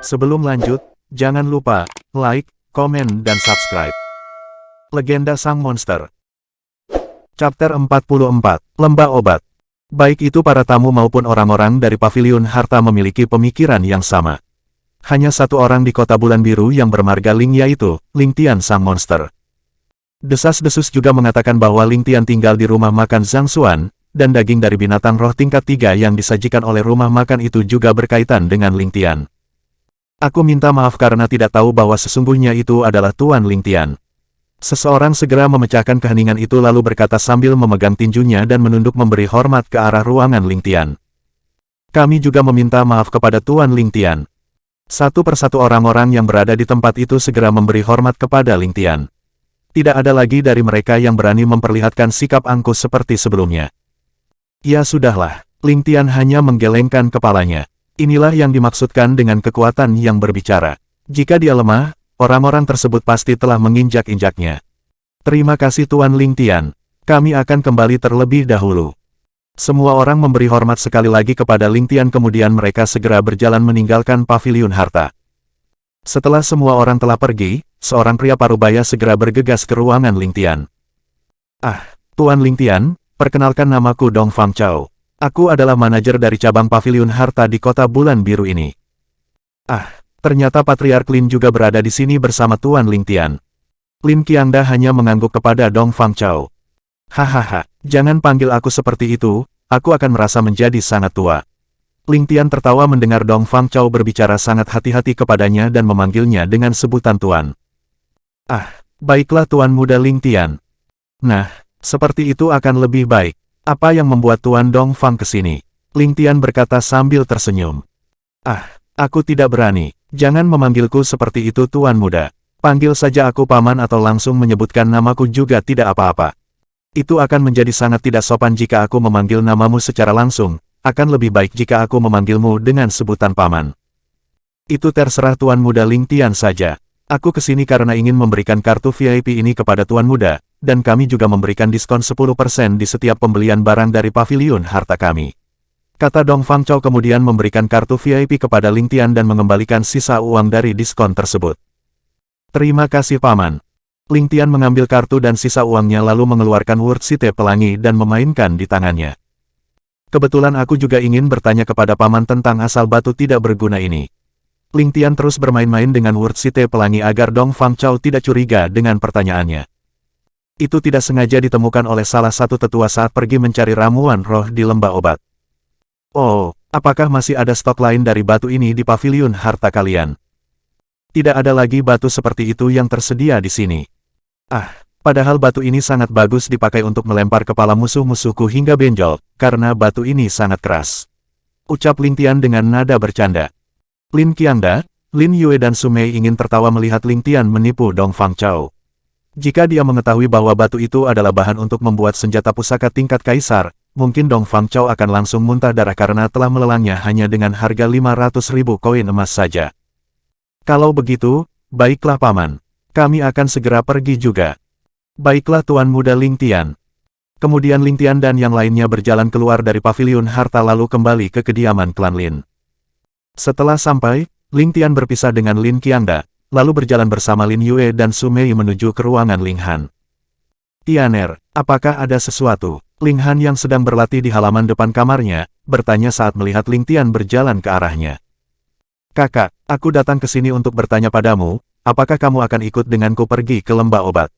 Sebelum lanjut, jangan lupa like, komen, dan subscribe. Legenda Sang Monster. Chapter 44, Lembah Obat. Baik itu para tamu maupun orang-orang dari Paviliun Harta memiliki pemikiran yang sama. Hanya satu orang di kota bulan biru yang bermarga Ling, yaitu Ling Tian Sang Monster. Desas-desus juga mengatakan bahwa Ling Tian tinggal di rumah makan Zhang Xuan, dan daging dari binatang roh tingkat 3 yang disajikan oleh rumah makan itu juga berkaitan dengan Ling Tian. Aku minta maaf karena tidak tahu bahwa sesungguhnya itu adalah Tuan Ling Tian. Seseorang segera memecahkan keheningan itu lalu berkata sambil memegang tinjunya dan menunduk memberi hormat ke arah ruangan Ling Tian. Kami juga meminta maaf kepada Tuan Ling Tian. Satu persatu orang-orang yang berada di tempat itu segera memberi hormat kepada Ling Tian. Tidak ada lagi dari mereka yang berani memperlihatkan sikap angkuh seperti sebelumnya. Ya sudahlah, Ling Tian hanya menggelengkan kepalanya. Inilah yang dimaksudkan dengan kekuatan yang berbicara. Jika dia lemah, orang-orang tersebut pasti telah menginjak-injaknya. Terima kasih Tuan Ling Tian. Kami akan kembali terlebih dahulu. Semua orang memberi hormat sekali lagi kepada Ling Tian, kemudian mereka segera berjalan meninggalkan Paviliun Harta. Setelah semua orang telah pergi, seorang pria parubaya segera bergegas ke ruangan Ling Tian. Ah, Tuan Ling Tian, perkenalkan namaku Dong Fang Chao. Aku adalah manajer dari cabang Paviliun Harta di kota bulan biru ini. Ah, ternyata Patriark Lin juga berada di sini bersama Tuan Ling Tian. Lin Qiangda hanya mengangguk kepada Dong Fang Chao. Hahaha, jangan panggil aku seperti itu, aku akan merasa menjadi sangat tua. Ling Tian tertawa mendengar Dong Fang Chao berbicara sangat hati-hati kepadanya dan memanggilnya dengan sebutan Tuan. Ah, baiklah Tuan muda Ling Tian. Nah, seperti itu akan lebih baik. Apa yang membuat Tuan Dong Fang ke sini? Ling Tian berkata sambil tersenyum. Ah, aku tidak berani. Jangan memanggilku seperti itu Tuan muda. Panggil saja aku paman atau langsung menyebutkan namaku juga tidak apa-apa. Itu akan menjadi sangat tidak sopan jika aku memanggil namamu secara langsung. Akan lebih baik jika aku memanggilmu dengan sebutan paman. Itu terserah Tuan muda Ling Tian saja. Aku kesini karena ingin memberikan kartu VIP ini kepada Tuan muda, dan kami juga memberikan diskon 10% di setiap pembelian barang dari Paviliun Harta kami. Kata Dong Fang Chao kemudian memberikan kartu VIP kepada Ling Tian dan mengembalikan sisa uang dari diskon tersebut. Terima kasih Paman. Ling Tian mengambil kartu dan sisa uangnya lalu mengeluarkan Word Site Pelangi dan memainkan di tangannya. Kebetulan aku juga ingin bertanya kepada Paman tentang asal batu tidak berguna ini. Ling Tian terus bermain-main dengan Word Site Pelangi agar Dong Fang Chao tidak curiga dengan pertanyaannya. Itu tidak sengaja ditemukan oleh salah satu tetua saat pergi mencari ramuan roh di lembah obat. Oh, apakah masih ada stok lain dari batu ini di Paviliun Harta kalian? Tidak ada lagi batu seperti itu yang tersedia di sini. Ah, padahal batu ini sangat bagus dipakai untuk melempar kepala musuh-musuhku hingga benjol, karena batu ini sangat keras. Ucap Ling Tian dengan nada bercanda. Lin Qiangda, Lin Yue dan Su Mei ingin tertawa melihat Ling Tian menipu Dong Fang Chao. Jika dia mengetahui bahwa batu itu adalah bahan untuk membuat senjata pusaka tingkat kaisar, mungkin Dong Fang Chao akan langsung muntah darah karena telah melelangnya hanya dengan harga 500.000 koin emas saja. Kalau begitu, baiklah Paman. Kami akan segera pergi juga. Baiklah Tuan muda Ling Tian. Kemudian Ling Tian dan yang lainnya berjalan keluar dari Paviliun Harta lalu kembali ke kediaman klan Lin. Setelah sampai, Ling Tian berpisah dengan Lin Qiangda, lalu berjalan bersama Lin Yue dan Su Mei menuju ke ruangan Ling Han. Tianer, apakah ada sesuatu? Ling Han yang sedang berlatih di halaman depan kamarnya, bertanya saat melihat Ling Tian berjalan ke arahnya. Kakak, aku datang ke sini untuk bertanya padamu, apakah kamu akan ikut denganku pergi ke lembah obat?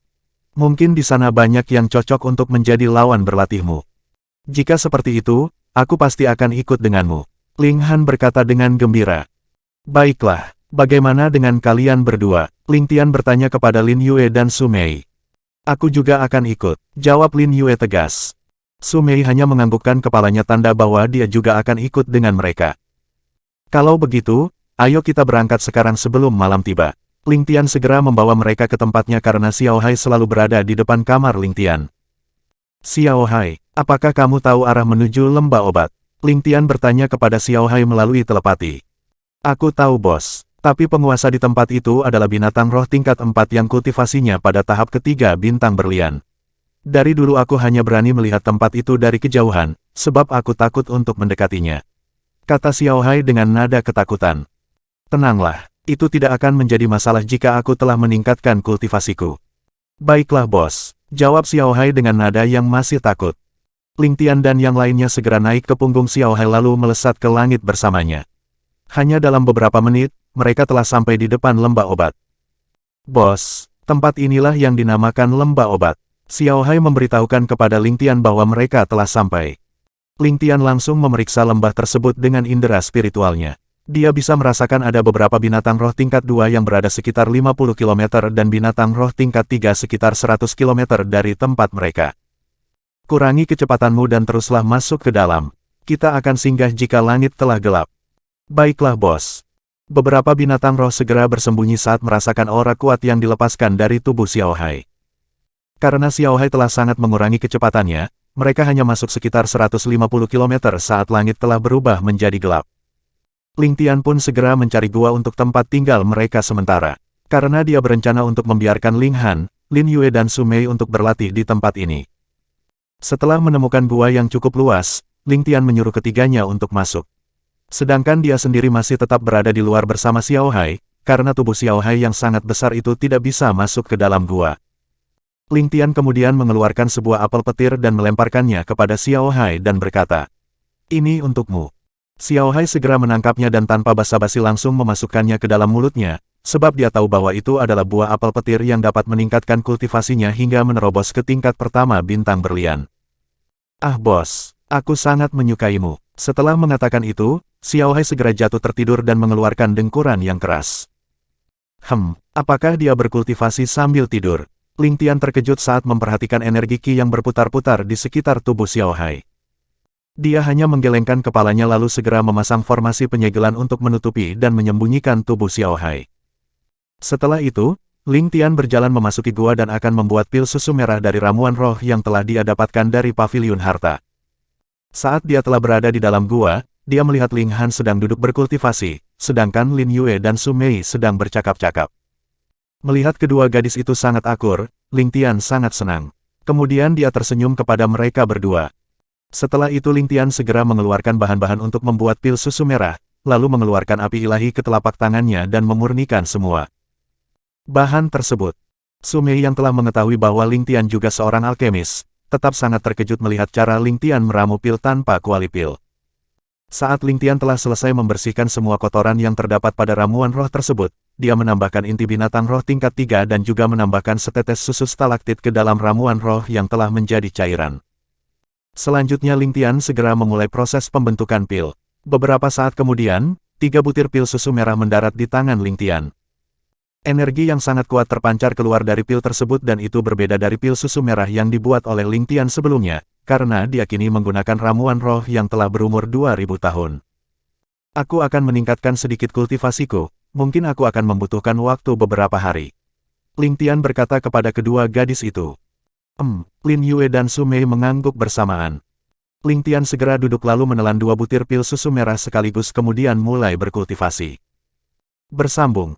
Mungkin di sana banyak yang cocok untuk menjadi lawan berlatihmu. Jika seperti itu, aku pasti akan ikut denganmu. Ling Han berkata dengan gembira. Baiklah, bagaimana dengan kalian berdua? Ling Tian bertanya kepada Lin Yue dan Su Mei. Aku juga akan ikut, jawab Lin Yue tegas. Su Mei hanya menganggukkan kepalanya tanda bahwa dia juga akan ikut dengan mereka. Kalau begitu, ayo kita berangkat sekarang sebelum malam tiba. Ling Tian segera membawa mereka ke tempatnya karena Xiao Hai selalu berada di depan kamar Ling Tian. Xiao Hai, apakah kamu tahu arah menuju lembah obat? Ling Tian bertanya kepada Xiao Hai melalui telepati. Aku tahu bos, tapi penguasa di tempat itu adalah binatang roh tingkat 4 yang kultivasinya pada tahap ketiga bintang berlian. Dari dulu aku hanya berani melihat tempat itu dari kejauhan, sebab aku takut untuk mendekatinya. Kata Xiao Hai dengan nada ketakutan. Tenanglah, itu tidak akan menjadi masalah jika aku telah meningkatkan kultivasiku. Baiklah bos, jawab Xiao Hai dengan nada yang masih takut. Ling Tian dan yang lainnya segera naik ke punggung Xiao Hai lalu melesat ke langit bersamanya. Hanya dalam beberapa menit, mereka telah sampai di depan lembah obat. Bos, tempat inilah yang dinamakan lembah obat. Xiao Hai memberitahukan kepada Ling Tian bahwa mereka telah sampai. Ling Tian langsung memeriksa lembah tersebut dengan indera spiritualnya. Dia bisa merasakan ada beberapa binatang roh tingkat 2 yang berada sekitar 50 km dan binatang roh tingkat 3 sekitar 100 km dari tempat mereka. Kurangi kecepatanmu dan teruslah masuk ke dalam. Kita akan singgah jika langit telah gelap. Baiklah bos. Beberapa binatang roh segera bersembunyi saat merasakan aura kuat yang dilepaskan dari tubuh Xiao Hai. Karena Xiao Hai telah sangat mengurangi kecepatannya, mereka hanya masuk sekitar 150 km saat langit telah berubah menjadi gelap. Ling Tian pun segera mencari gua untuk tempat tinggal mereka sementara. Karena dia berencana untuk membiarkan Ling Han, Lin Yue dan Su Mei untuk berlatih di tempat ini. Setelah menemukan gua yang cukup luas, Ling Tian menyuruh ketiganya untuk masuk. Sedangkan dia sendiri masih tetap berada di luar bersama Xiao Hai, karena tubuh Xiao Hai yang sangat besar itu tidak bisa masuk ke dalam gua. Ling Tian kemudian mengeluarkan sebuah apel petir dan melemparkannya kepada Xiao Hai dan berkata, "Ini untukmu." Xiao Hai segera menangkapnya dan tanpa basa-basi langsung memasukkannya ke dalam mulutnya, sebab dia tahu bahwa itu adalah buah apel petir yang dapat meningkatkan kultivasinya hingga menerobos ke tingkat pertama bintang berlian. "Ah bos, aku sangat menyukaimu." Setelah mengatakan itu, Xiao Hai segera jatuh tertidur dan mengeluarkan dengkuran yang keras. Apakah dia berkultivasi sambil tidur? Ling Tian terkejut saat memperhatikan energi Qi yang berputar-putar di sekitar tubuh Xiao Hai. Dia hanya menggelengkan kepalanya lalu segera memasang formasi penyegelan untuk menutupi dan menyembunyikan tubuh Xiao Hai. Setelah itu, Ling Tian berjalan memasuki gua dan akan membuat pil susu merah dari ramuan roh yang telah dia dapatkan dari paviliun harta. Saat dia telah berada di dalam gua, dia melihat Ling Han sedang duduk berkultivasi, sedangkan Lin Yue dan Su Mei sedang bercakap-cakap. Melihat kedua gadis itu sangat akur, Ling Tian sangat senang. Kemudian dia tersenyum kepada mereka berdua. Setelah itu Ling Tian segera mengeluarkan bahan-bahan untuk membuat pil susu merah, lalu mengeluarkan api ilahi ke telapak tangannya dan memurnikan semua bahan tersebut. Su Mei yang telah mengetahui bahwa Ling Tian juga seorang alkemis, tetap sangat terkejut melihat cara Ling Tian meramu pil tanpa kuali pil. Saat Ling Tian telah selesai membersihkan semua kotoran yang terdapat pada ramuan roh tersebut, dia menambahkan inti binatang roh tingkat 3 dan juga menambahkan setetes susu stalaktit ke dalam ramuan roh yang telah menjadi cairan. Selanjutnya Ling Tian segera memulai proses pembentukan pil. Beberapa saat kemudian, 3 butir pil susu merah mendarat di tangan Ling Tian. Energi yang sangat kuat terpancar keluar dari pil tersebut dan itu berbeda dari pil susu merah yang dibuat oleh Ling Tian sebelumnya, karena dia kini menggunakan ramuan roh yang telah berumur 2000 tahun. Aku akan meningkatkan sedikit kultivasiku, mungkin aku akan membutuhkan waktu beberapa hari. Ling Tian berkata kepada kedua gadis itu. Lin Yue dan Su Mei mengangguk bersamaan. Ling Tian segera duduk lalu menelan 2 butir pil susu merah sekaligus kemudian mulai berkultivasi. Bersambung,